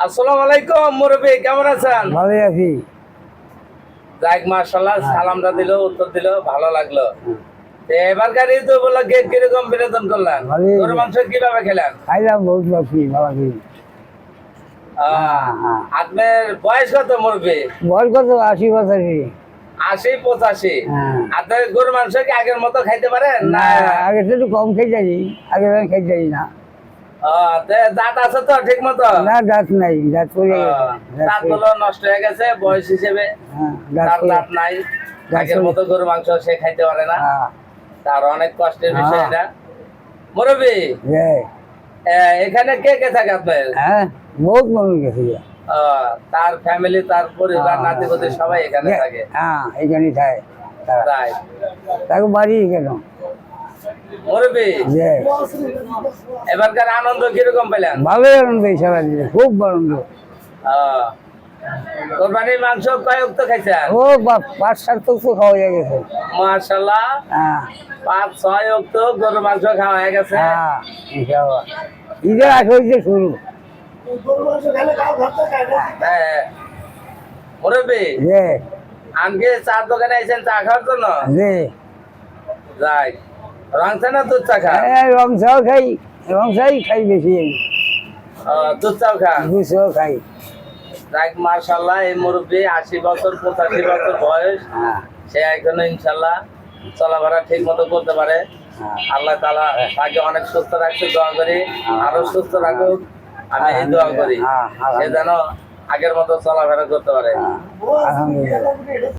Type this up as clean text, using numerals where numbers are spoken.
আসসালামু আলাইকুম মুরব্বী, কেমন আছেন? ভালোই আছি। যাক মাশাআল্লাহ, সালামটা দিল, উত্তর দিল, ভালো লাগলো। এবারকার ঈদ বলে কিরকম বিনোদন করলেন? ভালোই। গরু মাংস কিভাবে খেলেন? খাইলাম বহুত বাকি ভালো কি। আপনার বয়স কত মুরব্বী? বয়স কত? 80 বছর। 80-85। হ্যাঁ। আপনার গরু মাংস কি আগের মতো খাইতে পারেন না, না? আগে তো একটু কম খেয়ে যাই, আগে আমি খেয়ে যাই না। দাঁত আছে তো ঠিক মতো? না, দাঁত নাই, দাঁত পড়ে গেছে। দাঁত গুলো নষ্ট হয়ে গেছে বয়স হিসেবে। হ্যাঁ, তার দাঁত নাই, আগের মতো গরু মাংস সে খাইতে পারে না। তার অনেক কষ্টের বিষয় এটা মুরব্বী। এখানে কে কে থাকে আপনার? হ্যাঁ, বহুত মানুষ গেছে। তার ফ্যামিলি, তার পরিবার, নাতিপুতি সবাই এখানে থাকে? হ্যাঁ, এখানেই থাকে। তাই তাকে বাড়ি কেন মুরব্বী, এবারকার আনন্দ কিরকম পেলেন? ভালোই আনন্দ, সবাই খুব আনন্দ। কোরবানির মাংস কয়েক তো খাইছেন? ও 5-7 তো খাওয়া হয়ে গেছে। মাশাআল্লাহ, 5-6 তো গরু মাংস খাওয়া হয়ে গেছে। হ্যাঁ, ইনশাআল্লাহ ঈদের আগে হইছে শুরু। মুরব্বী, আজকে চার দোকানে আইছেন চা খাওয়ার জন্য? যাই, রং চা না দুধ চা খান? রং চাও খাই, রং চাই খাই বেশি। দুধ চাও খান? দুধ চাও খাই। যাক মাশাআল্লাহ, এই মুরব্বী 80 বছর 85 বছর বয়স, সে এখনো ইনশাআল্লাহ চলাফেরা ঠিক মতো করতে পারে। আল্লাহ তাআলা তাকে অনেক সুস্থ রাখছে, দোয়া করি আরো সুস্থ রাখুক। আমি এই দোয়া করি সে যেন আগের মতো চলাফেরা করতে পারে। আলহামদুলিল্লাহ।